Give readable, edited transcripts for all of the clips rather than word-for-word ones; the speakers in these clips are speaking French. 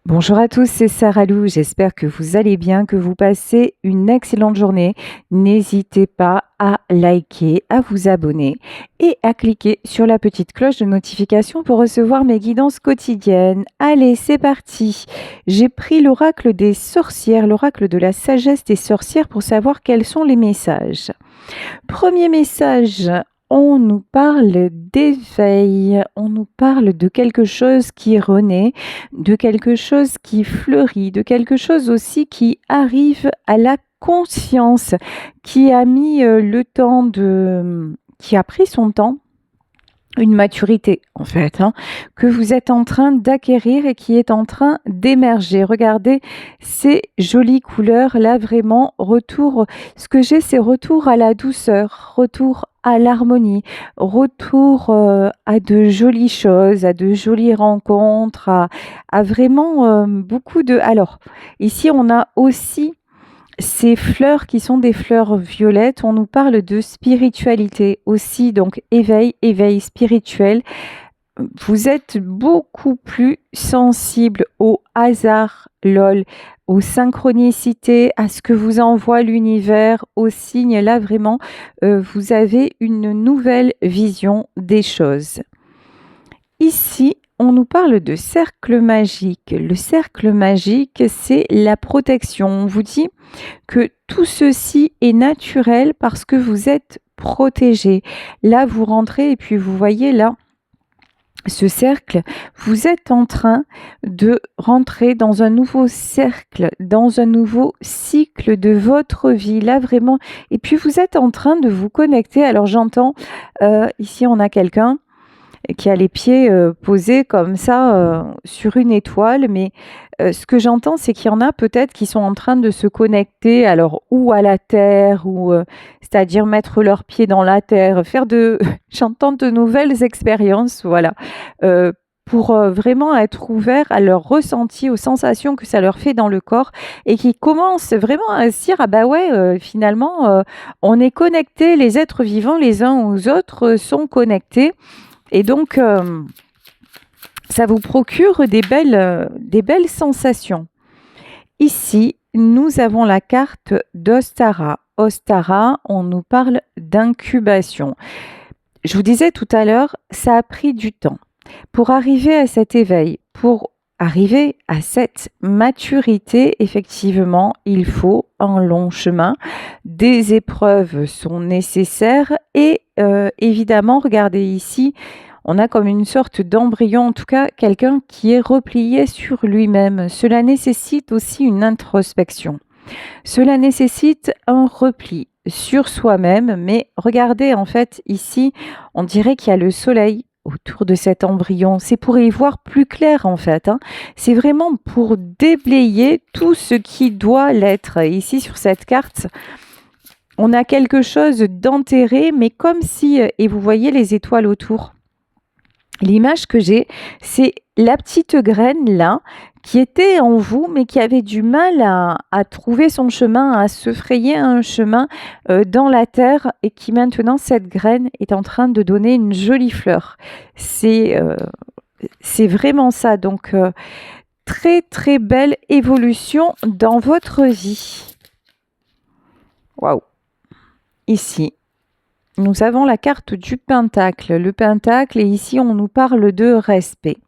Bonjour à tous, c'est Sarah Lou. J'espère que vous allez bien, que vous passez une excellente journée. N'hésitez pas à liker, à vous abonner et à cliquer sur la petite cloche de notification pour recevoir mes guidances quotidiennes. Allez, c'est parti. J'ai pris l'oracle des sorcières, l'oracle de la sagesse des sorcières pour savoir quels sont les messages. Premier message, on nous parle d'éveil, on nous parle de quelque chose qui renaît, de quelque chose qui fleurit, de quelque chose aussi qui arrive à la conscience, qui a mis le temps qui a pris son temps, une maturité en fait, que vous êtes en train d'acquérir et qui est en train d'émerger. Regardez ces jolies couleurs là, vraiment retour. Ce que j'ai, c'est retour à la douceur, retour à l'harmonie, retour à de jolies choses, à de jolies rencontres, à vraiment beaucoup de. Alors ici, on a aussi ces fleurs qui sont des fleurs violettes. On nous parle de spiritualité aussi, donc éveil, éveil spirituel. Vous êtes beaucoup plus sensible au hasard, lol, aux synchronicités, à ce que vous envoie l'univers, aux signes. Là, vraiment, vous avez une nouvelle vision des choses. Ici, on nous parle de cercle magique. Le cercle magique, c'est la protection. On vous dit que tout ceci est naturel parce que vous êtes protégé. Là, vous rentrez et puis vous voyez là, ce cercle, vous êtes en train de rentrer dans un nouveau cercle, dans un nouveau cycle de votre vie, là vraiment. Et puis vous êtes en train de vous connecter. Alors j'entends, ici on a quelqu'un qui a les pieds posés comme ça sur une étoile. Mais ce que j'entends, c'est qu'il y en a peut-être qui sont en train de se connecter, alors ou à la terre, ou c'est-à-dire mettre leurs pieds dans la terre, faire de, j'entends de nouvelles expériences, voilà. Pour vraiment être ouverts à leur ressenti, aux sensations que ça leur fait dans le corps et qui commencent vraiment à se dire ah bah ouais, finalement on est connectés, les êtres vivants les uns aux autres sont connectés. Et donc, ça vous procure des belles sensations. Ici, nous avons la carte d'Ostara. Ostara, on nous parle d'incubation. Je vous disais tout à l'heure, ça a pris du temps. Pour arriver à cet éveil, pour arriver à cette maturité, effectivement, il faut un long chemin. Des épreuves sont nécessaires et évidemment, regardez ici, on a comme une sorte d'embryon, en tout cas quelqu'un qui est replié sur lui-même. Cela nécessite aussi une introspection. Cela nécessite un repli sur soi-même, mais regardez en fait ici, on dirait qu'il y a le soleil autour de cet embryon. C'est pour y voir plus clair en fait. C'est vraiment pour déblayer tout ce qui doit l'être. Ici sur cette carte, on a quelque chose d'enterré, mais comme si, et vous voyez les étoiles autour. L'image que j'ai, c'est la petite graine là qui était en vous, mais qui avait du mal à trouver son chemin, à se frayer un chemin dans la terre et qui maintenant, cette graine est en train de donner une jolie fleur. C'est vraiment ça. Donc, très très belle évolution dans votre vie. Waouh! Ici, nous avons la carte du pentacle. Le pentacle, et ici, on nous parle de respect.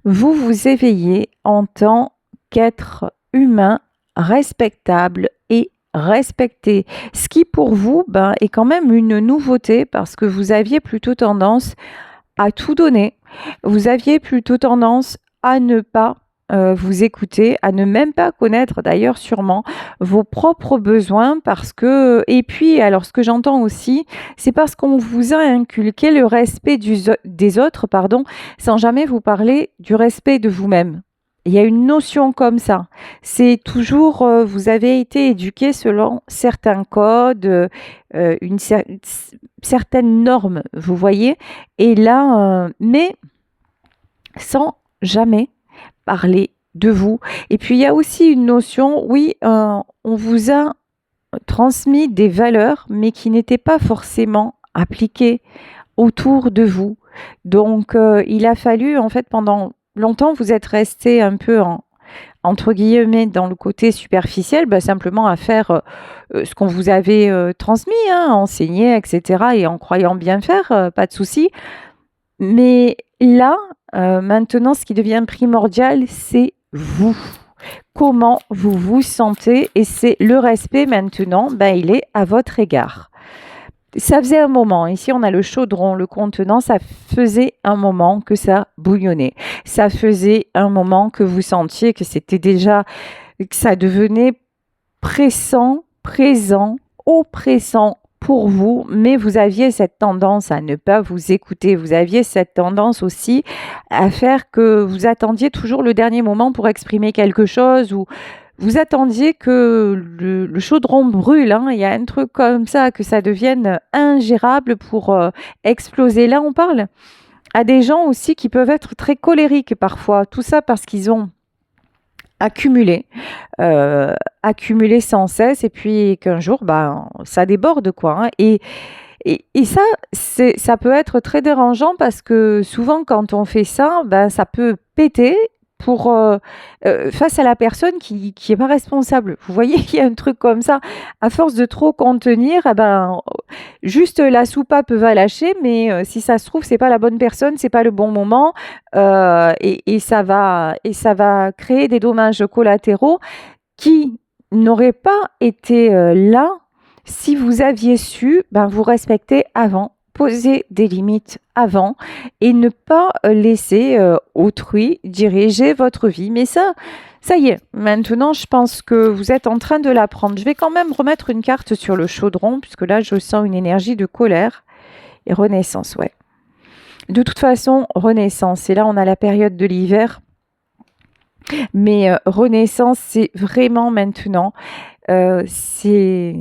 Vous vous éveillez en tant qu'être humain respectable et respecté. Ce qui pour vous est quand même une nouveauté parce que vous aviez plutôt tendance à tout donner. Vous aviez plutôt tendance à ne pas vous écouter, à ne même pas connaître d'ailleurs sûrement vos propres besoins parce que, et puis alors ce que j'entends aussi, c'est parce qu'on vous a inculqué le respect des autres, sans jamais vous parler du respect de vous-même. Il y a une notion comme ça. C'est toujours, vous avez été éduqué selon certains codes, certaines normes, vous voyez. Et là, mais sans jamais parler de vous. Et puis il y a aussi une notion, oui, on vous a transmis des valeurs, mais qui n'étaient pas forcément appliquées autour de vous. Donc il a fallu, en fait, pendant longtemps, vous êtes resté un peu entre guillemets, dans le côté superficiel, simplement à faire ce qu'on vous avait transmis, hein, enseigné, etc. et en croyant bien faire, pas de souci. Mais là, maintenant, ce qui devient primordial, c'est vous. Comment vous vous sentez et c'est le respect maintenant, il est à votre égard. Ça faisait un moment, ici on a le chaudron, le contenant, ça faisait un moment que ça bouillonnait. Ça faisait un moment que vous sentiez que c'était déjà, que ça devenait pressant, présent, oppressant pour vous, mais vous aviez cette tendance à ne pas vous écouter. Vous aviez cette tendance aussi à faire que vous attendiez toujours le dernier moment pour exprimer quelque chose ou vous attendiez que le chaudron brûle, hein. Il y a un truc comme ça, que ça devienne ingérable pour exploser. Là, on parle à des gens aussi qui peuvent être très colériques parfois. Tout ça parce qu'ils ont accumulé, accumulé sans cesse et puis qu'un jour, ça déborde quoi, hein. Et ça, ça peut être très dérangeant parce que souvent quand on fait ça, ça peut péter pour face à la personne qui est pas responsable. Vous voyez, il y a un truc comme ça. À force de trop contenir, juste la soupape va lâcher, mais si ça se trouve, c'est pas la bonne personne, c'est pas le bon moment, et ça va créer des dommages collatéraux qui n'auraient pas été là si vous aviez su vous respecter avant, poser des limites avant et ne pas laisser autrui diriger votre vie. Mais ça y est, maintenant je pense que vous êtes en train de l'apprendre. Je vais quand même remettre une carte sur le chaudron puisque là je sens une énergie de colère et renaissance, ouais. De toute façon, renaissance, et là on a la période de l'hiver, mais renaissance c'est vraiment maintenant, c'est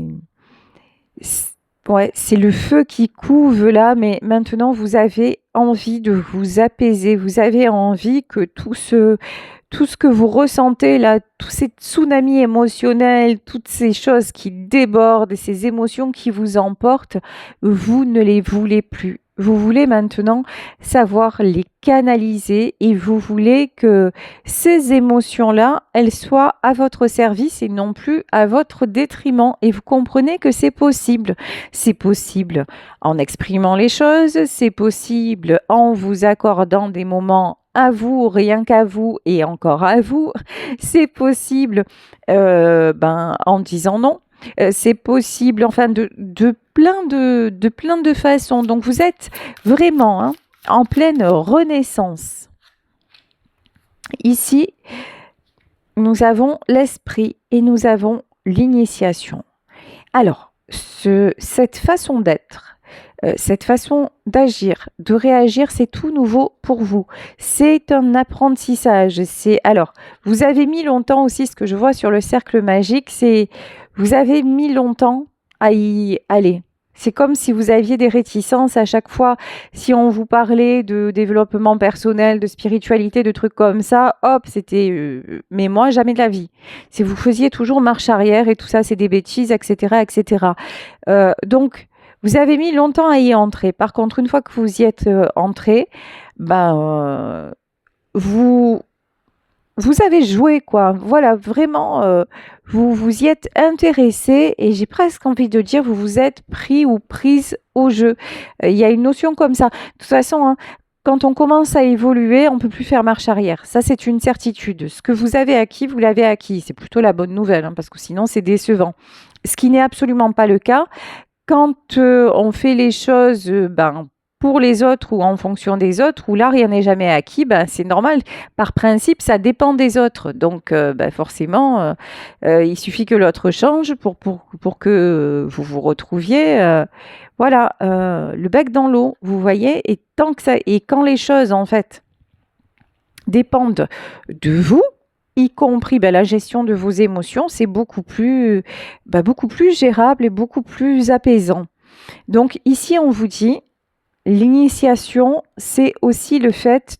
ouais, c'est le feu qui couve là, mais maintenant vous avez envie de vous apaiser, vous avez envie que tout ce que vous ressentez là, tous ces tsunamis émotionnels, toutes ces choses qui débordent, ces émotions qui vous emportent, vous ne les voulez plus. Vous voulez maintenant savoir les canaliser et vous voulez que ces émotions-là, elles soient à votre service et non plus à votre détriment. Et vous comprenez que c'est possible. C'est possible en exprimant les choses, c'est possible en vous accordant des moments à vous, rien qu'à vous et encore à vous. C'est possible en disant non. C'est possible, enfin, de plein de façons. Donc, vous êtes vraiment en pleine renaissance. Ici, nous avons l'esprit et nous avons l'initiation. Alors, cette façon d'être, cette façon d'agir, de réagir, c'est tout nouveau pour vous. C'est un apprentissage. Alors, vous avez mis longtemps aussi, ce que je vois sur le cercle magique, c'est vous avez mis longtemps à y aller. C'est comme si vous aviez des réticences à chaque fois. Si on vous parlait de développement personnel, de spiritualité, de trucs comme ça, hop, c'était mais moi, jamais de la vie. Si vous faisiez toujours marche arrière et tout ça, c'est des bêtises, etc., etc. Donc, vous avez mis longtemps à y entrer. Par contre, une fois que vous y êtes entré, vous avez joué, quoi. Voilà, vraiment, vous y êtes intéressé et j'ai presque envie de dire, vous vous êtes pris ou prise au jeu. Il y a une notion comme ça. De toute façon, quand on commence à évoluer, on ne peut plus faire marche arrière. Ça, c'est une certitude. Ce que vous avez acquis, vous l'avez acquis. C'est plutôt la bonne nouvelle, parce que sinon, c'est décevant. Ce qui n'est absolument pas le cas. Quand on fait les choses pour les autres ou en fonction des autres, où là, rien n'est jamais acquis, c'est normal. Par principe, ça dépend des autres. Donc, forcément, il suffit que l'autre change pour que vous vous retrouviez. Voilà, le bec dans l'eau, vous voyez. Et quand les choses, en fait, dépendent de vous, y compris la gestion de vos émotions, c'est beaucoup plus gérable et beaucoup plus apaisant. Donc ici, on vous dit, l'initiation, c'est aussi le fait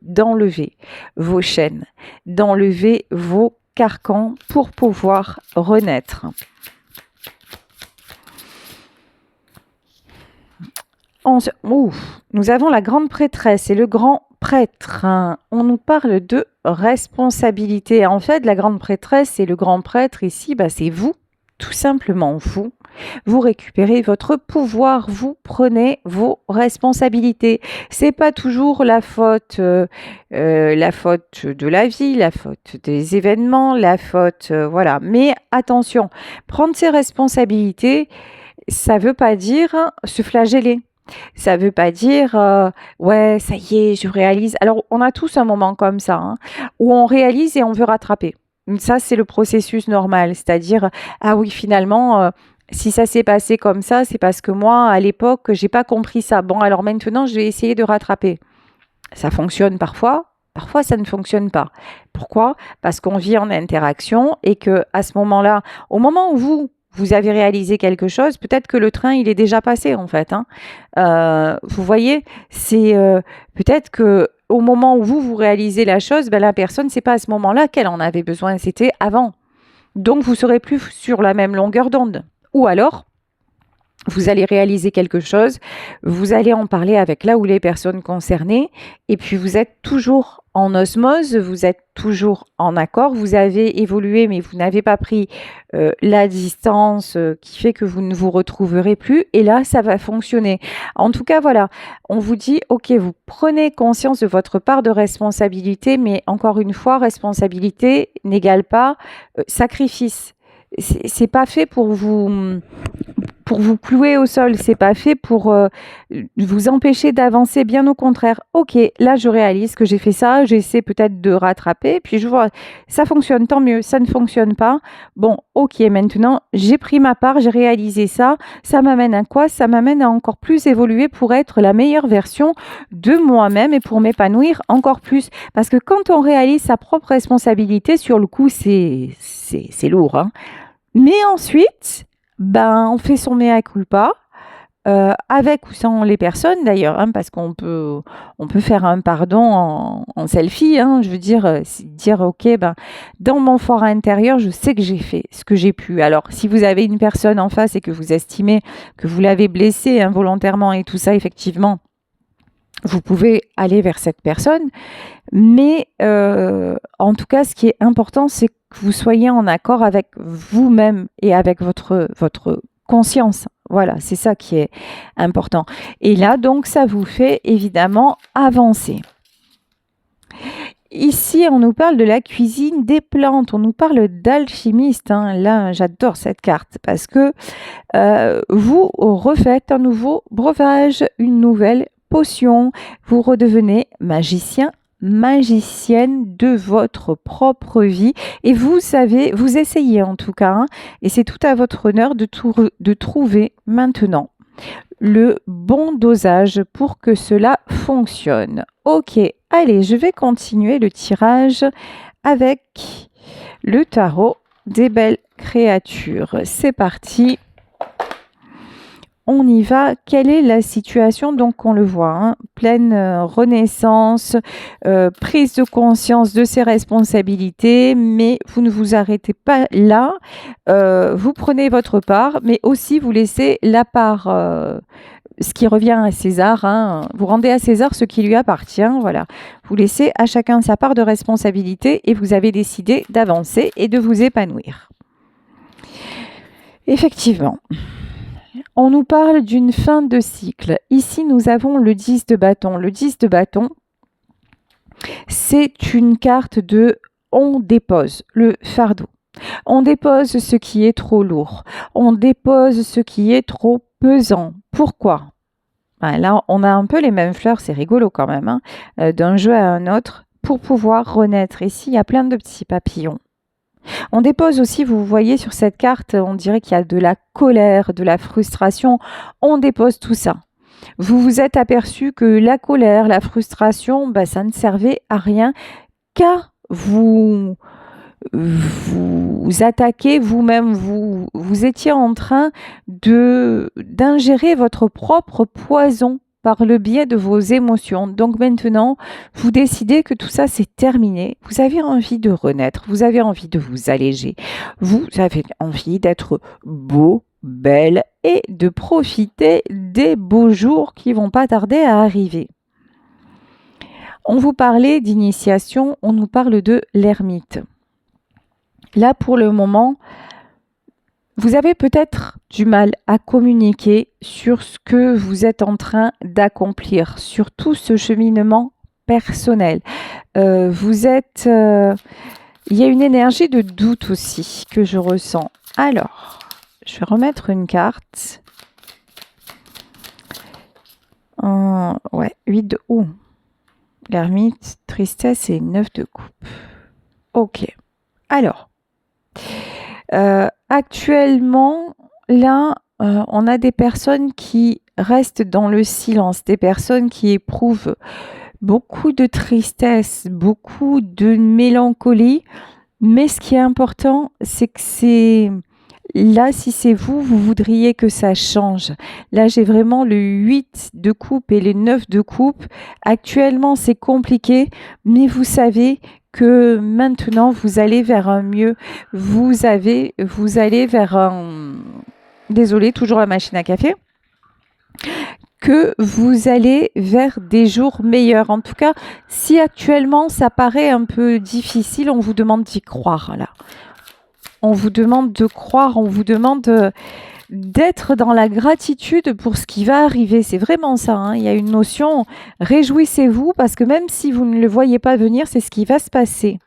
d'enlever vos chaînes, d'enlever vos carcans pour pouvoir renaître. Nous avons la grande prêtresse et le grand prêtre, hein. On nous parle de responsabilité. En fait, la grande prêtresse et le grand prêtre ici, c'est vous, tout simplement vous. Vous récupérez votre pouvoir, vous prenez vos responsabilités. C'est pas toujours la faute de la vie, la faute des événements, la faute, voilà. Mais attention, prendre ses responsabilités, ça veut pas dire se flageller. Ça veut pas dire ouais, ça y est, je réalise. Alors, on a tous un moment comme ça, hein, où on réalise et on veut rattraper. Ça, c'est le processus normal. C'est-à-dire, ah oui, finalement, si ça s'est passé comme ça, c'est parce que moi, à l'époque, j'ai pas compris ça. Bon, alors maintenant, je vais essayer de rattraper. Ça fonctionne parfois. Parfois, ça ne fonctionne pas. Pourquoi? Parce qu'on vit en interaction et que à ce moment-là, au moment où vous avez réalisé quelque chose, peut-être que le train, il est déjà passé, en fait, hein. Vous voyez, c'est peut-être que au moment où vous réalisez la chose, la personne, c'est pas à ce moment-là qu'elle en avait besoin, c'était avant. Donc, vous serez plus sur la même longueur d'onde. Ou alors, vous allez réaliser quelque chose, vous allez en parler avec là ou les personnes concernées, et puis vous êtes toujours en osmose, vous êtes toujours en accord, vous avez évolué, mais vous n'avez pas pris la distance qui fait que vous ne vous retrouverez plus, et là, ça va fonctionner. En tout cas, voilà, on vous dit, ok, vous prenez conscience de votre part de responsabilité, mais encore une fois, responsabilité n'égale pas sacrifice. C'est pas fait pour vous clouer au sol, c'est pas fait pour vous empêcher d'avancer, bien au contraire. Ok, là je réalise que j'ai fait ça, j'essaie peut-être de rattraper, puis je vois, ça fonctionne, tant mieux, ça ne fonctionne pas. Bon, ok, maintenant j'ai pris ma part, j'ai réalisé ça, ça m'amène à quoi? Ça m'amène à encore plus évoluer pour être la meilleure version de moi-même et pour m'épanouir encore plus. Parce que quand on réalise sa propre responsabilité, sur le coup, c'est lourd, hein. Mais ensuite, on fait son mea culpa, avec ou sans les personnes d'ailleurs, hein, parce on peut faire un pardon en selfie, hein. Je veux dire, dire ok, dans mon fort intérieur, je sais que j'ai fait ce que j'ai pu. Alors, si vous avez une personne en face et que vous estimez que vous l'avez blessée involontairement et tout ça, effectivement, vous pouvez aller vers cette personne. Mais en tout cas, ce qui est important, c'est que vous soyez en accord avec vous-même et avec votre conscience. Voilà, c'est ça qui est important. Et là, donc, ça vous fait évidemment avancer. Ici, on nous parle de la cuisine des plantes, on nous parle d'alchimiste, hein. Là, j'adore cette carte parce que vous refaites un nouveau breuvage, une nouvelle potion, vous redevenez magicien, magicienne de votre propre vie et vous essayez en tout cas, hein, et c'est tout à votre honneur de trouver maintenant le bon dosage pour que cela fonctionne. Ok, allez, je vais continuer le tirage avec le tarot des belles créatures. C'est parti. On y va. Quelle est la situation? Donc, on le voit, hein, pleine renaissance, prise de conscience de ses responsabilités, mais vous ne vous arrêtez pas là. Vous prenez votre part, mais aussi vous laissez la part, ce qui revient à César, hein. Vous rendez à César ce qui lui appartient. Voilà. Vous laissez à chacun sa part de responsabilité et vous avez décidé d'avancer et de vous épanouir. Effectivement. On nous parle d'une fin de cycle. Ici, nous avons le 10 de bâton. Le 10 de bâton, c'est une carte de on dépose le fardeau. On dépose ce qui est trop lourd. On dépose ce qui est trop pesant. Pourquoi? Là, on a un peu les mêmes fleurs, c'est rigolo quand même, hein, d'un jeu à un autre, pour pouvoir renaître. Ici, il y a plein de petits papillons. On dépose aussi, vous voyez sur cette carte, on dirait qu'il y a de la colère, de la frustration. On dépose tout ça. Vous vous êtes aperçu que la colère, la frustration, ça ne servait à rien qu'à vous attaquer vous-même. Vous étiez en train d'ingérer votre propre poison par le biais de vos émotions. Donc maintenant, vous décidez que tout ça, c'est terminé. Vous avez envie de renaître, vous avez envie de vous alléger, vous avez envie d'être beau, belle et de profiter des beaux jours qui vont pas tarder à arriver. On vous parlait d'initiation, on nous parle de l'ermite. Là, pour le moment, vous avez peut-être du mal à communiquer sur ce que vous êtes en train d'accomplir, sur tout ce cheminement personnel. Il y a une énergie de doute aussi que je ressens. Alors, je vais remettre une carte. Ouais, 8 de... Oh, l'ermite, tristesse et 9 de coupe. Ok. Alors, actuellement, là, on a des personnes qui restent dans le silence, des personnes qui éprouvent beaucoup de tristesse, beaucoup de mélancolie. Mais ce qui est important, c'est que c'est... Là, si c'est vous, vous voudriez que ça change. Là, j'ai vraiment le 8 de coupe et les 9 de coupe. Actuellement, c'est compliqué, mais vous savez que maintenant, vous allez vers un mieux. Vous allez vers un... Désolée, toujours la machine à café. Que vous allez vers des jours meilleurs. En tout cas, si actuellement, ça paraît un peu difficile, on vous demande d'y croire, là. On vous demande de croire, on vous demande d'être dans la gratitude pour ce qui va arriver. C'est vraiment ça, hein. Il y a une notion, réjouissez-vous, parce que même si vous ne le voyez pas venir, c'est ce qui va se passer.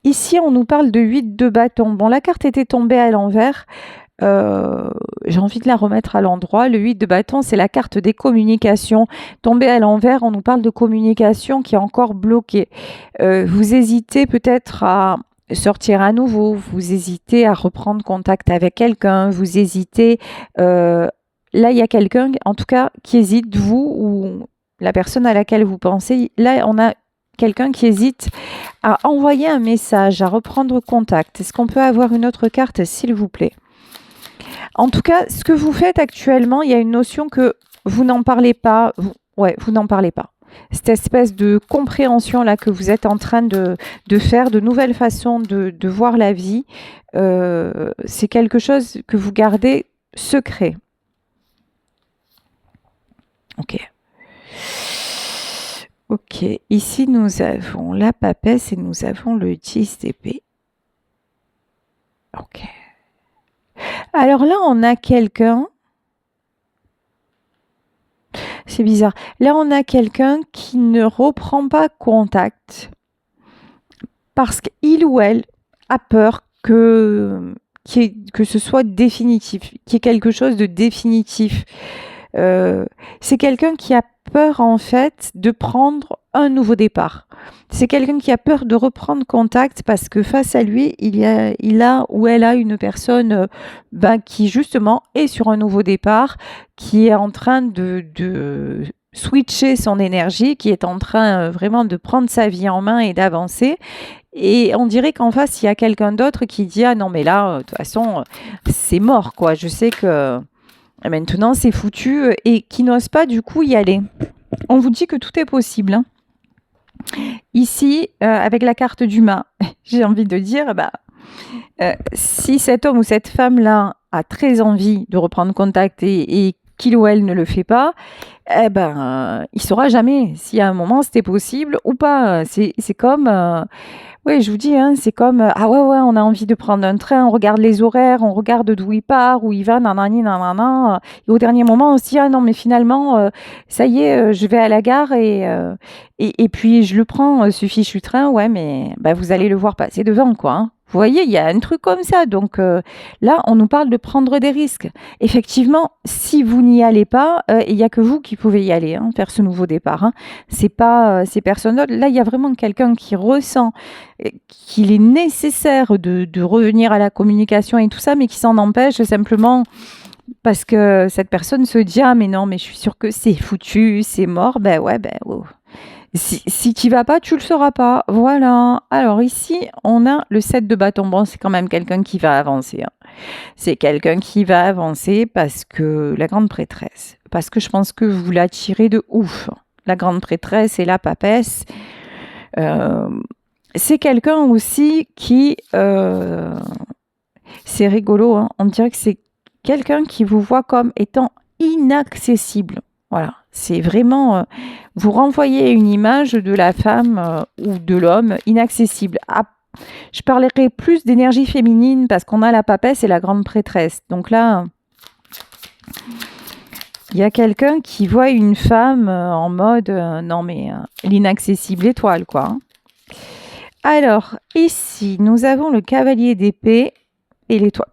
Ici, on nous parle de 8 de bâton. Bon, la carte était tombée à l'envers. J'ai envie de la remettre à l'endroit. Le 8 de bâton, c'est la carte des communications. Tombée à l'envers, on nous parle de communication qui est encore bloquée. Vous hésitez peut-être à sortir à nouveau, vous hésitez à reprendre contact avec quelqu'un, vous hésitez... là, il y a quelqu'un, en tout cas, qui hésite, vous ou la personne à laquelle vous pensez. Là, on a quelqu'un qui hésite à envoyer un message, à reprendre contact. Est-ce qu'on peut avoir une autre carte, s'il vous plaît? En tout cas, ce que vous faites actuellement, il y a une notion que vous n'en parlez pas. Vous n'en parlez pas. Cette espèce de compréhension là que vous êtes en train de faire, de nouvelles façons de voir la vie, c'est quelque chose que vous gardez secret. Ok. Ok. Ici, nous avons la papesse et nous avons le 10 d'épée. Ok. Alors là, on a quelqu'un... C'est bizarre. Là, on a quelqu'un qui ne reprend pas contact parce qu'il ou elle a peur que ce soit définitif, qu'il y ait quelque chose de définitif. C'est quelqu'un qui a peur, en fait, de prendre un nouveau départ. C'est quelqu'un qui a peur de reprendre contact parce que face à lui, il a ou elle a une personne qui, justement, est sur un nouveau départ, qui est en train de switcher son énergie, qui est en train vraiment de prendre sa vie en main et d'avancer. Et on dirait qu'en face, il y a quelqu'un d'autre qui dit « Ah non, mais là, de toute façon, c'est mort, quoi. Je sais que maintenant, c'est foutu. » Et qui n'ose pas, du coup, y aller. On vous dit que tout est possible, hein. Ici, avec la carte du mât, j'ai envie de dire, si cet homme ou cette femme-là a très envie de reprendre contact et qu'il ou elle ne le fait pas, il saura jamais si à un moment c'était possible ou pas. C'est comme... oui, je vous dis, hein, c'est comme, ah ouais, on a envie de prendre un train, on regarde les horaires, on regarde d'où il part, où il va, nanani, nanana. Et au dernier moment, on se dit, ah non, mais finalement, ça y est, je vais à la gare et puis je le prends, ce fichu train, ouais, mais vous allez le voir passer devant, quoi, hein. Vous voyez, il y a un truc comme ça. Donc là, on nous parle de prendre des risques. Effectivement, si vous n'y allez pas, il n'y a que vous qui pouvez y aller, hein, faire ce nouveau départ, hein. C'est pas ces personnes d'autres. Là, il y a vraiment quelqu'un qui ressent qu'il est nécessaire de revenir à la communication et tout ça, mais qui s'en empêche simplement parce que cette personne se dit « Ah, mais non, mais je suis sûre que c'est foutu, c'est mort. » Oh. Si tu vas pas, tu le sauras pas. Voilà. Alors ici, on a le 7 de bâton. Bon, c'est quand même quelqu'un qui va avancer, hein. C'est quelqu'un qui va avancer parce que la grande prêtresse, parce que je pense que vous la tirez de ouf. La grande prêtresse et la papesse. C'est quelqu'un aussi qui... c'est rigolo, hein. On dirait que c'est quelqu'un qui vous voit comme étant inaccessible. Voilà, c'est vraiment, vous renvoyez une image de la femme ou de l'homme inaccessible. Ah, je parlerai plus d'énergie féminine parce qu'on a la papesse et la grande prêtresse. Donc là, il y a quelqu'un qui voit une femme en mode non mais l'inaccessible étoile quoi. Hein. Alors ici, nous avons le cavalier d'épée et l'étoile.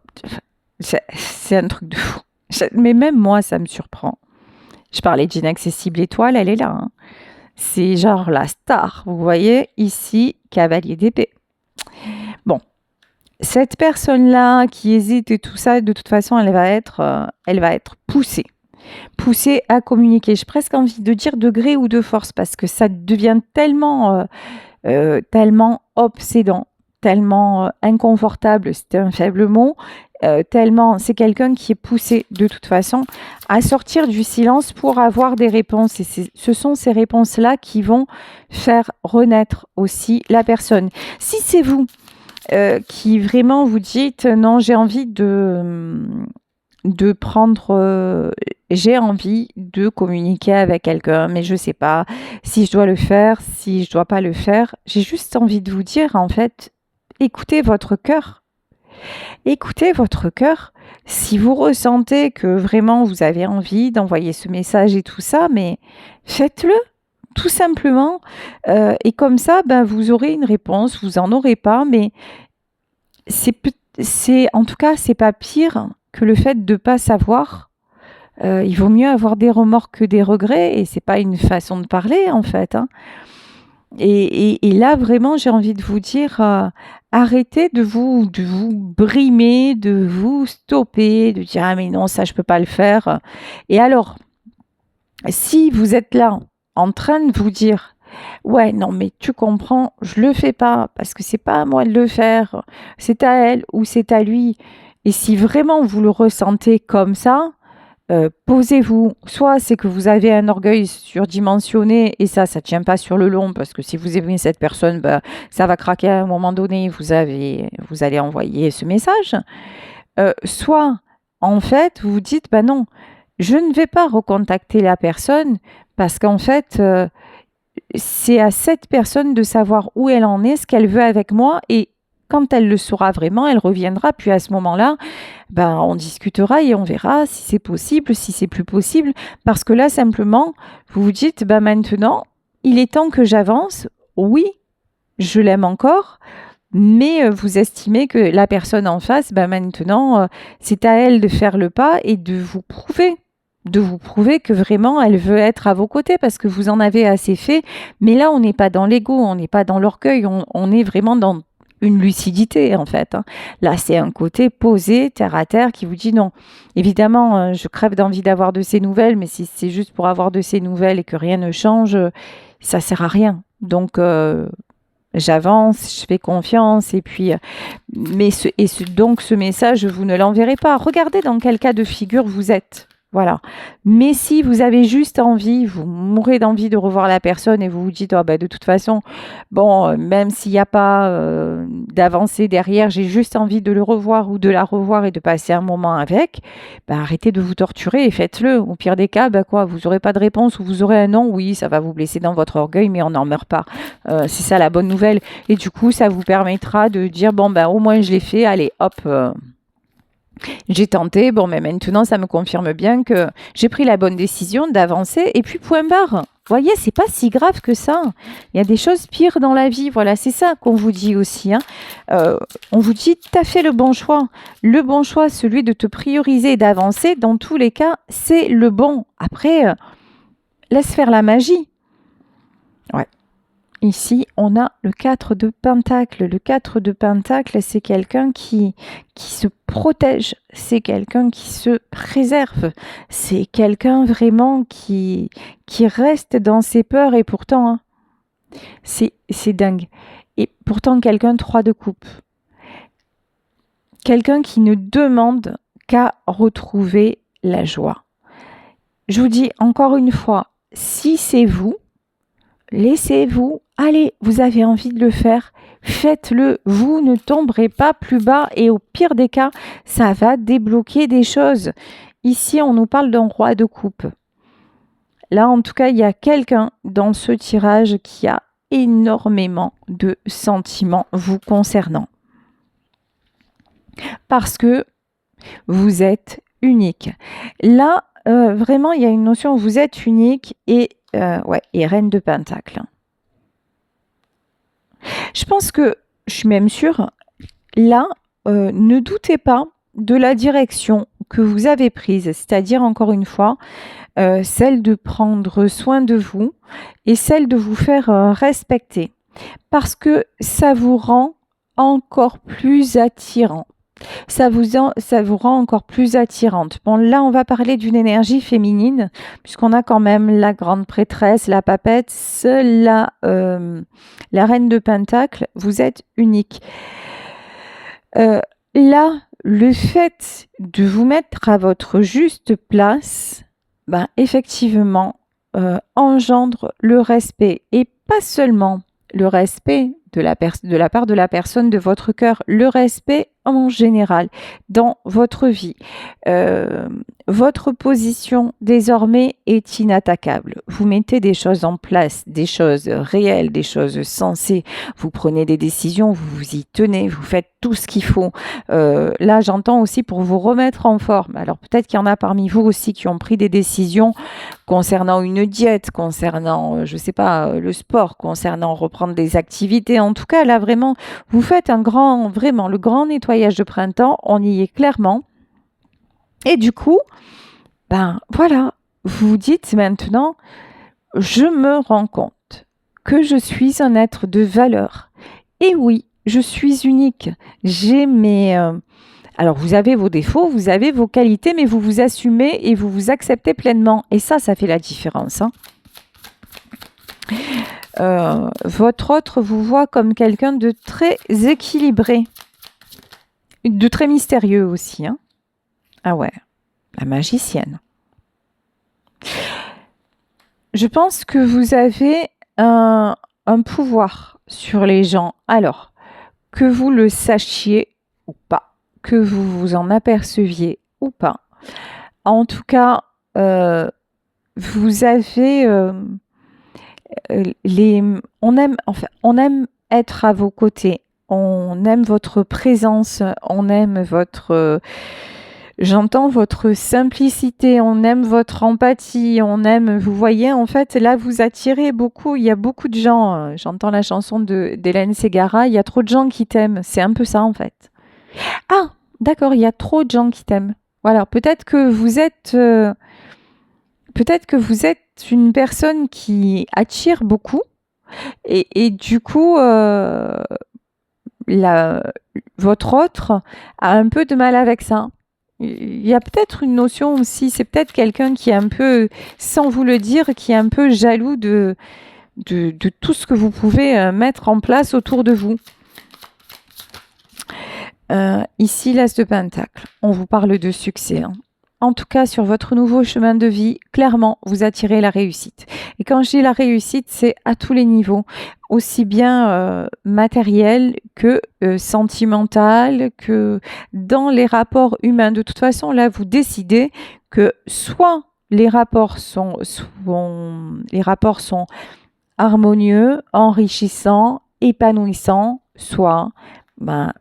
C'est un truc de fou. Mais même moi, ça me surprend. Je parlais d'inaccessible étoile, elle est là. Hein. C'est genre la star. Vous voyez ici, cavalier d'épée. Bon, cette personne-là qui hésite et tout ça, de toute façon, elle va être poussée. Poussée à communiquer. J'ai presque envie de dire de gré ou de force parce que ça devient tellement, tellement obsédant, tellement inconfortable, c'est un faible mot, tellement c'est quelqu'un qui est poussé de toute façon à sortir du silence pour avoir des réponses. Et ce sont ces réponses-là qui vont faire renaître aussi la personne. Si c'est vous qui vraiment vous dites non, j'ai envie de prendre, j'ai envie de communiquer avec quelqu'un, mais je ne sais pas si je dois le faire, si je dois pas le faire. J'ai juste envie de vous dire, en fait, écoutez votre cœur. Écoutez votre cœur. Si vous ressentez que vraiment vous avez envie d'envoyer ce message et tout ça, mais faites-le. Tout simplement. Et comme ça, ben, vous aurez une réponse. Vous en aurez pas, mais en tout cas, c'est pas pire que le fait de pas savoir. Il vaut mieux avoir des remords que des regrets, et c'est pas une façon de parler en fait. Hein. Et là, vraiment, j'ai envie de vous dire, arrêtez de vous brimer, de vous stopper, de dire ah mais non, ça je peux pas le faire. Et alors, si vous êtes là en train de vous dire ouais non mais tu comprends, je le fais pas parce que c'est pas à moi de le faire, c'est à elle ou c'est à lui. Et si vraiment vous le ressentez comme ça, posez-vous. Soit c'est que vous avez un orgueil surdimensionné et ça tient pas sur le long parce que si vous aimez cette personne, bah, ça va craquer à un moment donné. Vous allez envoyer ce message. Soit en fait vous vous dites bah non, je ne vais pas recontacter la personne parce qu'en fait c'est à cette personne de savoir où elle en est, ce qu'elle veut avec moi et quand elle le saura vraiment, elle reviendra. Puis à ce moment-là, ben, on discutera et on verra si c'est possible, si c'est plus possible. Parce que là, simplement, vous vous dites, ben, maintenant, il est temps que j'avance. Oui, je l'aime encore. Mais vous estimez que la personne en face, ben, maintenant, c'est à elle de faire le pas et de vous prouver que vraiment elle veut être à vos côtés parce que vous en avez assez fait. Mais là, on n'est pas dans l'ego, on n'est pas dans l'orgueil, on est vraiment dans une lucidité en fait. Hein. Là, c'est un côté posé, terre à terre, qui vous dit non. Évidemment, je crève d'envie d'avoir de ces nouvelles, mais si c'est juste pour avoir de ces nouvelles et que rien ne change, ça sert à rien. Donc, j'avance, je fais confiance, et puis, donc ce message, vous ne l'enverrez pas. Regardez dans quel cas de figure vous êtes. Voilà. Mais si vous avez juste envie, vous mourrez d'envie de revoir la personne et vous vous dites, oh, bah, de toute façon, bon, même s'il n'y a pas d'avancée derrière, j'ai juste envie de le revoir ou de la revoir et de passer un moment avec, bah, arrêtez de vous torturer et faites-le. Au pire des cas, bah, quoi, vous n'aurez pas de réponse ou vous aurez un non, oui, ça va vous blesser dans votre orgueil, mais on n'en meurt pas. C'est ça la bonne nouvelle. Et du coup, ça vous permettra de dire, bon, bah, au moins je l'ai fait, allez, hop. J'ai tenté, bon, mais maintenant, ça me confirme bien que j'ai pris la bonne décision d'avancer et puis point barre. Vous voyez, c'est pas si grave que ça. Il y a des choses pires dans la vie. Voilà, c'est ça qu'on vous dit aussi. Hein. On vous dit, tu as fait le bon choix. Le bon choix, celui de te prioriser et d'avancer, dans tous les cas, c'est le bon. Après, laisse faire la magie. Ouais. Ici, on a le 4 de Pentacle. Le 4 de Pentacle, c'est quelqu'un qui se protège, c'est quelqu'un qui se préserve, c'est quelqu'un vraiment qui reste dans ses peurs et pourtant, hein, c'est dingue. Et pourtant, quelqu'un 3 de coupe. Quelqu'un qui ne demande qu'à retrouver la joie. Je vous dis encore une fois, si c'est vous, laissez-vous, allez, vous avez envie de le faire, faites-le, vous ne tomberez pas plus bas et au pire des cas, ça va débloquer des choses. Ici, on nous parle d'un roi de coupe. Là, en tout cas, il y a quelqu'un dans ce tirage qui a énormément de sentiments vous concernant. Parce que vous êtes unique. Là, vraiment, il y a une notion où vous êtes unique et Reine de Pentacle. Je pense que, je suis même sûre, là, ne doutez pas de la direction que vous avez prise, c'est-à-dire, encore une fois, celle de prendre soin de vous et celle de vous faire respecter. Parce que ça vous rend encore plus attirant. Ça vous rend encore plus attirante. Bon, là, on va parler d'une énergie féminine, puisqu'on a quand même la grande prêtresse, la papette, la reine de Pentacle. Vous êtes unique. Là, le fait de vous mettre à votre juste place, ben, effectivement, engendre le respect. Et pas seulement le respect de la part de la personne de votre cœur, le respect en général dans votre vie. Votre position désormais est inattaquable. Vous mettez des choses en place, des choses réelles, des choses sensées. Vous prenez des décisions, vous vous y tenez, vous faites tout ce qu'il faut. Là, j'entends aussi pour vous remettre en forme. Alors peut-être qu'il y en a parmi vous aussi qui ont pris des décisions concernant une diète, concernant, je sais pas, le sport, concernant reprendre des activités. En tout cas, là, vraiment, vous faites vraiment, le grand nettoyage de printemps. On y est clairement. Et du coup, ben voilà, vous vous dites maintenant, je me rends compte que je suis un être de valeur. Et oui, je suis unique. J'ai mes... Alors, vous avez vos défauts, vous avez vos qualités, mais vous vous assumez et vous vous acceptez pleinement. Et ça fait la différence. Hein. Votre autre vous voit comme quelqu'un de très équilibré, de très mystérieux aussi. Hein. Ah ouais, la magicienne. Je pense que vous avez un pouvoir sur les gens. Alors, que vous le sachiez ou pas, que vous vous en aperceviez ou pas. En tout cas, vous avez on aime être à vos côtés. On aime votre présence, on aime votre... J'entends votre simplicité, on aime votre empathie, on aime, vous voyez, en fait, là, vous attirez beaucoup, il y a beaucoup de gens, j'entends la chanson d'Hélène Ségara, il y a trop de gens qui t'aiment, c'est un peu ça, en fait. Ah, d'accord, il y a trop de gens qui t'aiment. Voilà, peut-être que vous êtes une personne qui attire beaucoup, et du coup, votre autre a un peu de mal avec ça. Il y a peut-être une notion aussi, c'est peut-être quelqu'un qui est un peu, sans vous le dire, qui est un peu jaloux de tout ce que vous pouvez mettre en place autour de vous. Ici, l'As de Pentacle, on vous parle de succès. Hein. En tout cas, sur votre nouveau chemin de vie, clairement, vous attirez la réussite. Et quand je dis la réussite, c'est à tous les niveaux, aussi bien matériel que sentimental, que dans les rapports humains. De toute façon, là, vous décidez que soit les rapports sont harmonieux, enrichissants, épanouissants, soit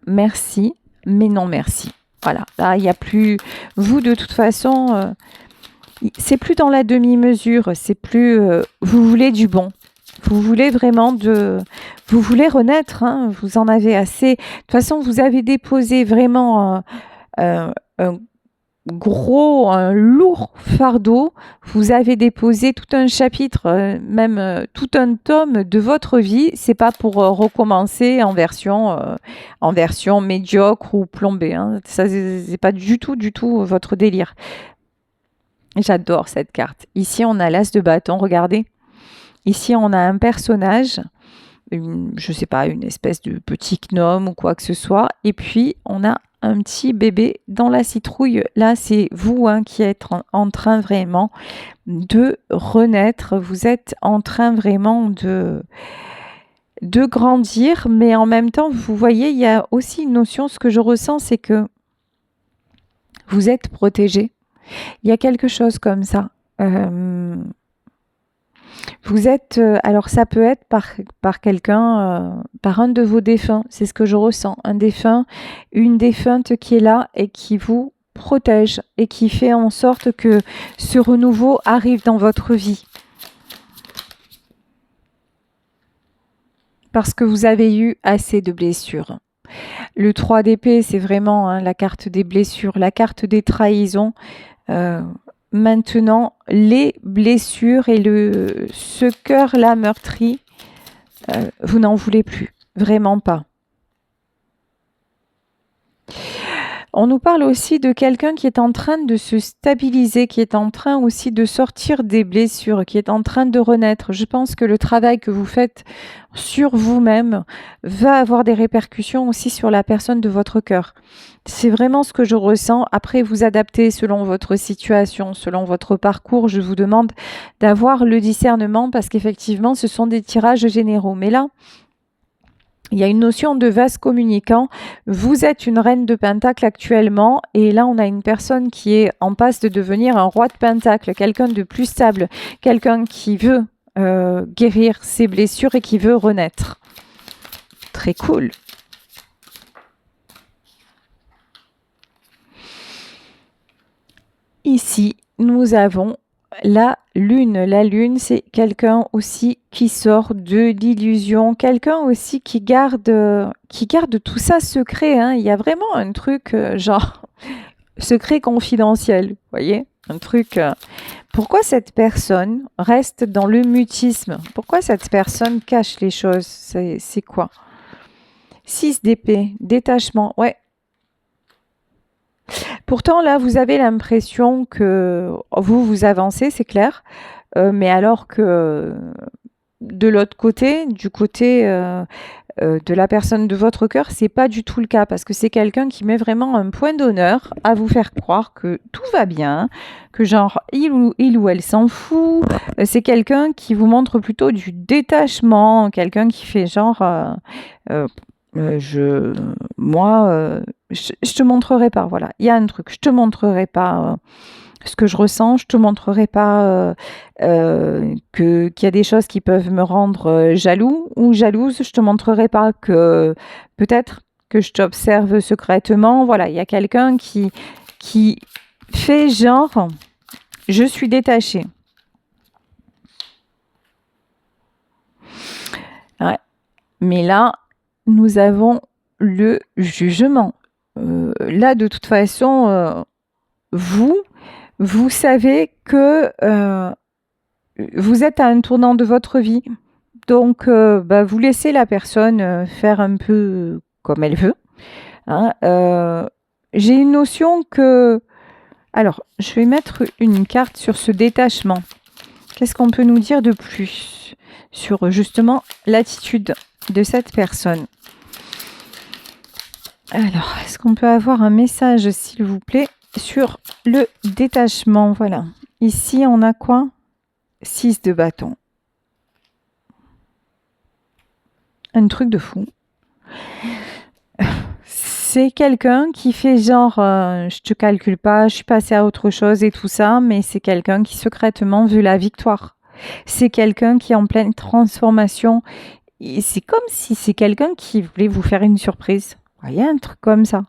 merci, mais non merci. Voilà, là, il n'y a plus... Vous, de toute façon, c'est plus dans la demi-mesure, c'est plus... vous voulez du bon. Vous voulez vraiment vous voulez renaître, hein, vous en avez assez. De toute façon, vous avez déposé vraiment un lourd fardeau. Vous avez déposé tout un chapitre, même tout un tome de votre vie. C'est pas pour recommencer en version médiocre ou plombée. Hein. Ça, c'est pas du tout votre délire. J'adore cette carte. Ici, on a l'As de bâton. Regardez. Ici, on a un personnage, je sais pas, une espèce de petit gnome ou quoi que ce soit. Et puis, on a un petit bébé dans la citrouille. Là, c'est vous qui êtes en train vraiment de renaître. Vous êtes en train vraiment de grandir. Mais en même temps, vous voyez, il y a aussi une notion, ce que je ressens, c'est que vous êtes protégé. Il y a quelque chose comme ça. Vous êtes, alors ça peut être par quelqu'un, par un de vos défunts, c'est ce que je ressens. Un défunt, une défunte qui est là et qui vous protège et qui fait en sorte que ce renouveau arrive dans votre vie. Parce que vous avez eu assez de blessures. Le 3 d'épée, c'est vraiment la carte des blessures, la carte des trahisons. Maintenant, les blessures et ce cœur-là meurtri, vous n'en voulez plus, vraiment pas. On nous parle aussi de quelqu'un qui est en train de se stabiliser, qui est en train aussi de sortir des blessures, qui est en train de renaître. Je pense que le travail que vous faites sur vous-même va avoir des répercussions aussi sur la personne de votre cœur. C'est vraiment ce que je ressens. Après, vous adaptez selon votre situation, selon votre parcours. Je vous demande d'avoir le discernement parce qu'effectivement, ce sont des tirages généraux. Mais là, il y a une notion de vase communicant. Vous êtes une reine de Pentacle actuellement et là, on a une personne qui est en passe de devenir un roi de Pentacle, quelqu'un de plus stable, quelqu'un qui veut guérir ses blessures et qui veut renaître. Très cool. Ici, nous avons la lune. La lune, c'est quelqu'un aussi qui sort de l'illusion, quelqu'un aussi qui garde tout ça secret. Hein. Il y a vraiment un truc genre secret confidentiel, vous voyez, un truc. Pourquoi cette personne reste dans le mutisme? Pourquoi cette personne cache les choses? C'est quoi? 6 d'épée, détachement, ouais. Pourtant, là, vous avez l'impression que vous avancez, c'est clair, mais alors que de l'autre côté, du côté de la personne de votre cœur, c'est pas du tout le cas, parce que c'est quelqu'un qui met vraiment un point d'honneur à vous faire croire que tout va bien, que genre, il ou elle s'en fout. C'est quelqu'un qui vous montre plutôt du détachement, quelqu'un qui fait genre... je te montrerai pas, voilà. Il y a un truc, je te montrerai pas ce que je ressens, je te montrerai pas qu'il y a des choses qui peuvent me rendre jaloux ou jalouse, je te montrerai pas que peut-être que je t'observe secrètement. Voilà, il y a quelqu'un qui fait genre, je suis détachée. Ouais. Mais là, nous avons le jugement. Là, de toute façon, vous savez que vous êtes à un tournant de votre vie. Donc, vous laissez la personne faire un peu comme elle veut. Hein. J'ai une notion que... Alors, je vais mettre une carte sur ce détachement. Qu'est-ce qu'on peut nous dire de plus sur justement l'attitude de cette personne? Alors, est-ce qu'on peut avoir un message, s'il vous plaît, sur le détachement? Voilà. Ici, on a quoi? 6 de bâton. Un truc de fou. C'est quelqu'un qui fait genre, je te calcule pas, je suis passée à autre chose et tout ça, mais c'est quelqu'un qui secrètement veut la victoire. C'est quelqu'un qui est en pleine transformation. Et c'est comme si c'est quelqu'un qui voulait vous faire une surprise. Vous voyez, un truc comme ça.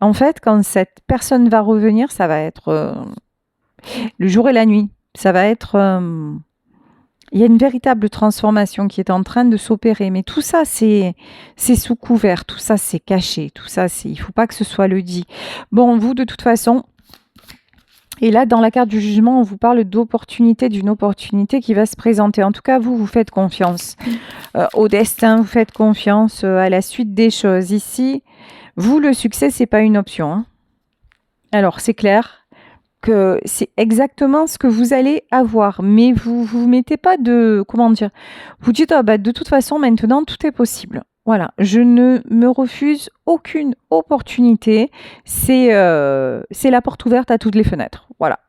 En fait, quand cette personne va revenir, ça va être le jour et la nuit. Ça va être... il y a une véritable transformation qui est en train de s'opérer. Mais tout ça, c'est sous couvert. Tout ça, c'est caché. Tout ça, il ne faut pas que ce soit le dit. Bon, vous, de toute façon... Et là, dans la carte du jugement, on vous parle d'opportunité, d'une opportunité qui va se présenter. En tout cas, vous faites confiance au destin, vous faites confiance à la suite des choses. Ici, vous, le succès, c'est pas une option. Hein. Alors, c'est clair que c'est exactement ce que vous allez avoir. Mais vous mettez pas de... Comment dire? Vous dites, de toute façon, maintenant, tout est possible. Voilà, je ne me refuse aucune opportunité. C'est la porte ouverte à toutes les fenêtres. Voilà,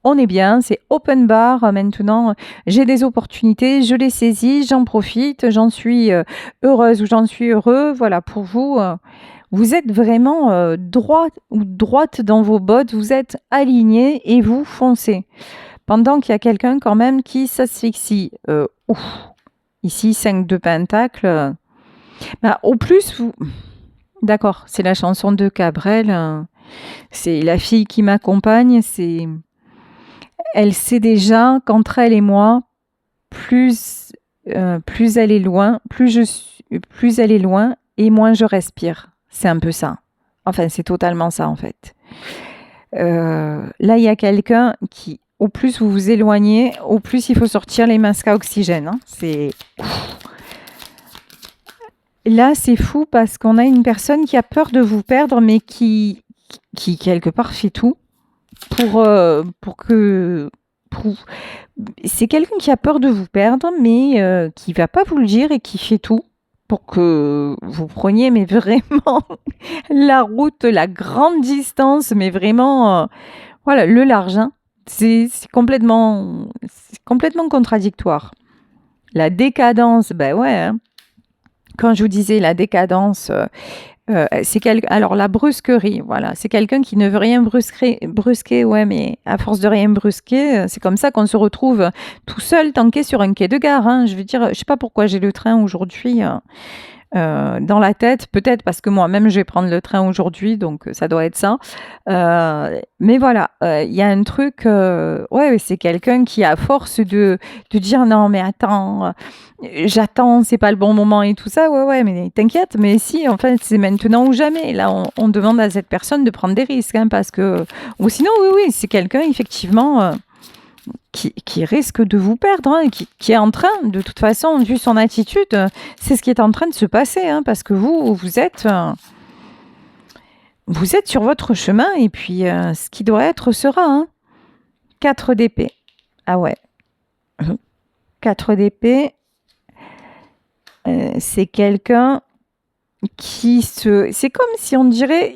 on est bien, c'est open bar. Maintenant, j'ai des opportunités, je les saisis, j'en profite, j'en suis heureuse ou j'en suis heureux. Voilà, pour vous, vous êtes vraiment droite dans vos bottes, vous êtes aligné et vous foncez. Pendant qu'il y a quelqu'un quand même qui s'asphyxie. Ici, 5 de Pentacle. Bah, au plus, vous... D'accord, c'est la chanson de Cabrel. C'est la fille qui m'accompagne. Elle sait déjà qu'entre elle et moi, plus elle est loin, plus elle est loin et moins je respire. C'est un peu ça. Enfin, c'est totalement ça en fait. Là, il y a quelqu'un qui, au plus vous vous éloignez, au plus il faut sortir les masques à oxygène. Hein. Là, c'est fou parce qu'on a une personne qui a peur de vous perdre, mais qui quelque part fait tout pour que... C'est quelqu'un qui a peur de vous perdre, mais qui va pas vous le dire et qui fait tout pour que vous preniez, mais vraiment, la route, la grande distance, mais vraiment, voilà, le large. Hein. C'est complètement contradictoire. La décadence, ben ouais. Hein. Quand je vous disais la décadence, alors la brusquerie, voilà, c'est quelqu'un qui ne veut rien brusquer, ouais, mais à force de rien brusquer, c'est comme ça qu'on se retrouve tout seul tanké sur un quai de gare. Hein. Je veux dire, je sais pas pourquoi j'ai le train aujourd'hui dans la tête, peut-être parce que moi-même je vais prendre le train aujourd'hui, donc ça doit être ça. Mais voilà, il y a un truc, ouais, c'est quelqu'un qui à force de dire non mais attends, j'attends, c'est pas le bon moment et tout ça, ouais, mais t'inquiète, mais si, en fait c'est maintenant ou jamais. Là on demande à cette personne de prendre des risques, hein, parce que, ou sinon oui, c'est quelqu'un effectivement qui risque de vous perdre, hein, qui est en train, de toute façon, vu son attitude, c'est ce qui est en train de se passer, hein, parce que vous êtes sur votre chemin, et puis ce qui doit être sera. Hein. 4 d'épée. Ah ouais. 4 d'épée. C'est quelqu'un qui se... C'est comme si on dirait...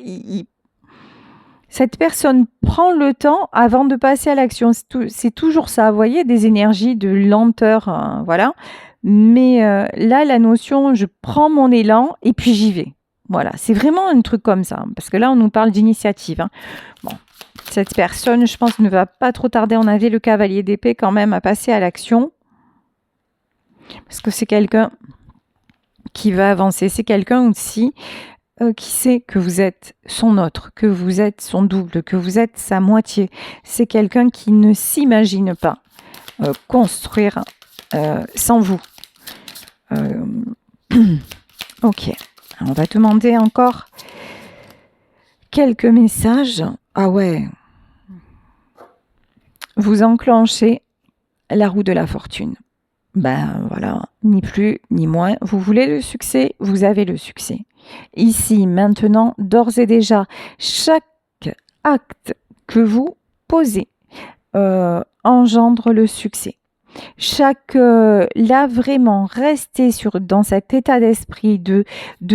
Cette personne prend le temps avant de passer à l'action. C'est toujours ça, vous voyez, des énergies de lenteur, voilà. Mais là, la notion, je prends mon élan et puis j'y vais. Voilà, c'est vraiment un truc comme ça. Parce que là, on nous parle d'initiative. Hein. Bon, cette personne, je pense, ne va pas trop tarder. On avait le cavalier d'épée quand même à passer à l'action. Parce que c'est quelqu'un qui va avancer. C'est quelqu'un aussi... qui sait que vous êtes son autre, que vous êtes son double, que vous êtes sa moitié. C'est quelqu'un qui ne s'imagine pas construire sans vous. Ok, on va demander encore quelques messages. Ah ouais, vous enclenchez la roue de la fortune. Ben voilà, ni plus ni moins. Vous voulez le succès, vous avez le succès. Ici, maintenant, d'ores et déjà, chaque acte que vous posez engendre le succès. Là, vraiment, restez dans cet état d'esprit de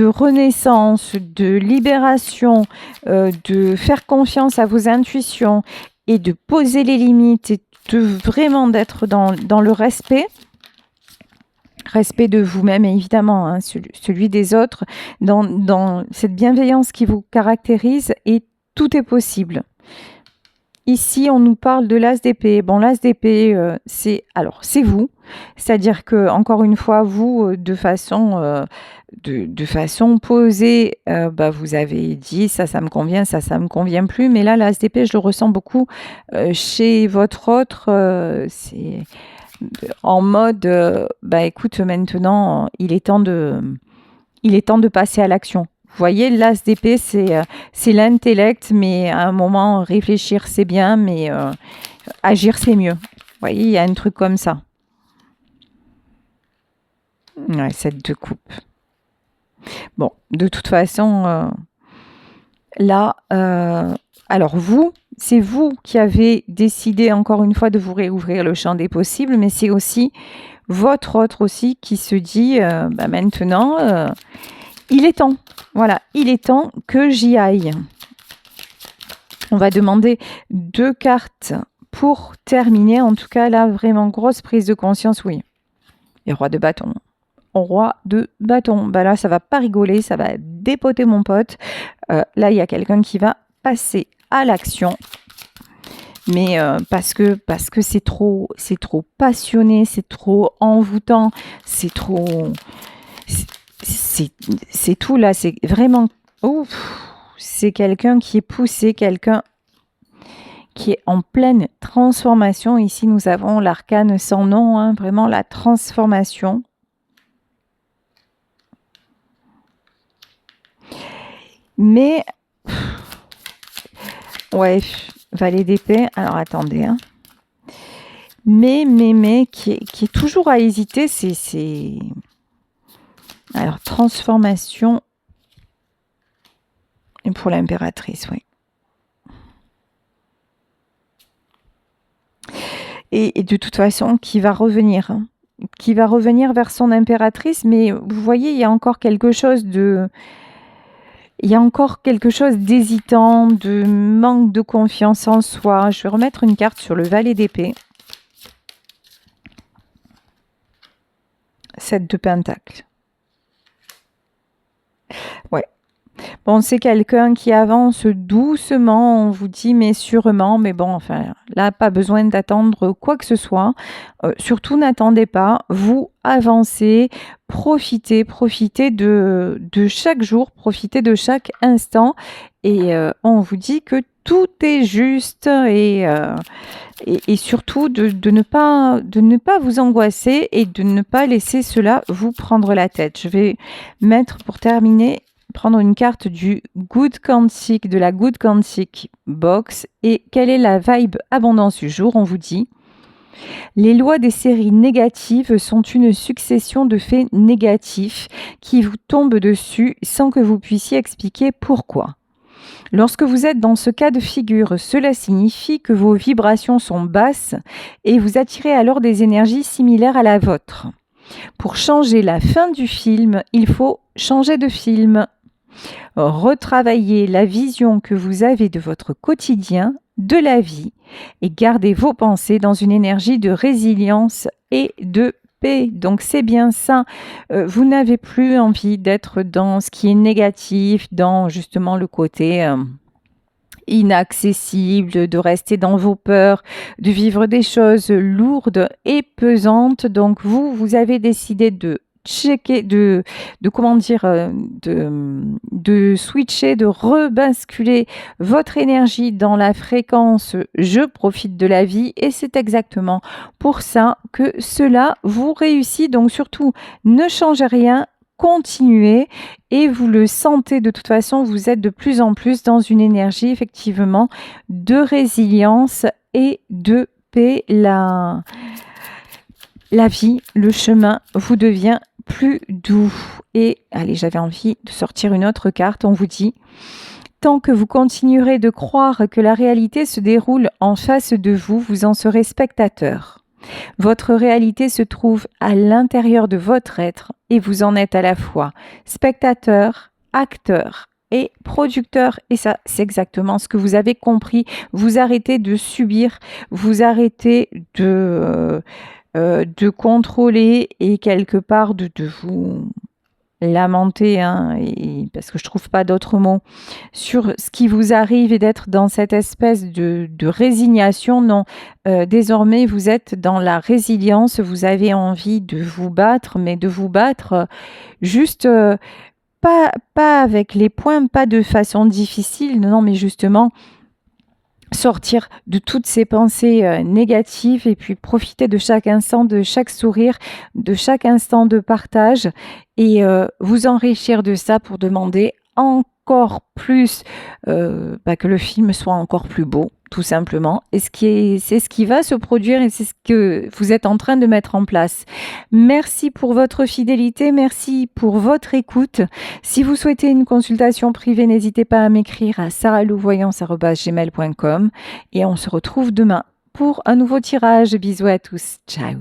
renaissance, de libération, de faire confiance à vos intuitions et de poser les limites et de vraiment d'être dans le respect. Respect de vous-même, évidemment, hein, celui des autres, dans cette bienveillance qui vous caractérise, et tout est possible. Ici, on nous parle de l'as d'épée. Bon, l'as d'épée, c'est vous, c'est-à-dire que, encore une fois, vous, de façon posée, vous avez dit ça me convient, ça me convient plus, mais là, l'as d'épée, je le ressens beaucoup chez votre autre, c'est... en mode, écoute, maintenant, il est temps de passer à l'action. Vous voyez, l'as d'épée, c'est l'intellect, mais à un moment, réfléchir, c'est bien, mais agir, c'est mieux. Vous voyez, il y a un truc comme ça. Ouais, 7 de coupe. Bon, de toute façon, là, alors c'est vous qui avez décidé encore une fois de vous réouvrir le champ des possibles, mais c'est aussi votre autre aussi qui se dit maintenant, il est temps. Voilà, il est temps que j'y aille. On va demander 2 cartes pour terminer. En tout cas, là, vraiment grosse prise de conscience, oui. Et roi de bâton. Roi de bâton. Bah là, ça va pas rigoler, ça va dépoter mon pote. Là, il y a quelqu'un qui va passer à l'action. mais parce que c'est trop passionné, c'est trop envoûtant, c'est trop, c'est tout là, c'est vraiment, ouf, c'est quelqu'un qui est poussé, quelqu'un qui est en pleine transformation. Ici, nous avons l'arcane sans nom, hein, vraiment la transformation. Mais, ouais, valet d'épée, alors attendez, hein. Mais, qui est toujours à hésiter, c'est... Alors, transformation, et pour l'impératrice, oui. Et de toute façon, qui va revenir, hein, qui va revenir vers son impératrice, mais vous voyez, il y a encore quelque chose de... Il y a encore quelque chose d'hésitant, de manque de confiance en soi. Je vais remettre une carte sur le valet d'épée. 7 de pentacle. Ouais. Bon, c'est quelqu'un qui avance doucement, on vous dit, mais sûrement. Mais bon, enfin, là, pas besoin d'attendre quoi que ce soit. Surtout, n'attendez pas. Vous avancez, profitez de chaque jour, profitez de chaque instant. Et on vous dit que tout est juste et surtout de ne pas vous angoisser et de ne pas laisser cela vous prendre la tête. Je vais mettre pour terminer, prendre une carte du Good Quantique, de la Good Quantique Box. Et quelle est la vibe abondance du jour? On vous dit: les lois des séries négatives sont une succession de faits négatifs qui vous tombent dessus sans que vous puissiez expliquer pourquoi. Lorsque vous êtes dans ce cas de figure, cela signifie que vos vibrations sont basses et vous attirez alors des énergies similaires à la vôtre. Pour changer la fin du film, il faut changer de film. Retravaillez la vision que vous avez de votre quotidien, de la vie, et gardez vos pensées dans une énergie de résilience et de paix. Donc c'est bien ça. Vous n'avez plus envie d'être dans ce qui est négatif, dans justement le côté inaccessible, de rester dans vos peurs, de vivre des choses lourdes et pesantes. Donc vous avez décidé de checker, de comment dire, de switcher, de rebasculer votre énergie dans la fréquence je profite de la vie, et c'est exactement pour ça que cela vous réussit. Donc surtout, ne changez rien, continuez, et vous le sentez de toute façon, vous êtes de plus en plus dans une énergie effectivement de résilience et de paix. La vie, le chemin vous devient plus doux. Et allez, j'avais envie de sortir une autre carte. On vous dit: tant que vous continuerez de croire que la réalité se déroule en face de vous, vous en serez spectateur. Votre réalité se trouve à l'intérieur de votre être et vous en êtes à la fois spectateur, acteur et producteur. Et ça, c'est exactement ce que vous avez compris. Vous arrêtez de subir, vous arrêtez de contrôler et quelque part de vous lamenter, hein, parce que je trouve pas d'autres mots, sur ce qui vous arrive et d'être dans cette espèce de résignation. Non, désormais vous êtes dans la résilience, vous avez envie de vous battre, mais de vous battre juste pas avec les poings, pas de façon difficile, non, mais justement sortir de toutes ces pensées négatives et puis profiter de chaque instant, de chaque sourire, de chaque instant de partage, et vous enrichir de ça pour demander encore plus, que le film soit encore plus beau, tout simplement. Et c'est ce qui va se produire et c'est ce que vous êtes en train de mettre en place. Merci pour votre fidélité, merci pour votre écoute. Si vous souhaitez une consultation privée, n'hésitez pas à m'écrire à sarahlouvoyance@gmail.com et on se retrouve demain pour un nouveau tirage. Bisous à tous. Ciao.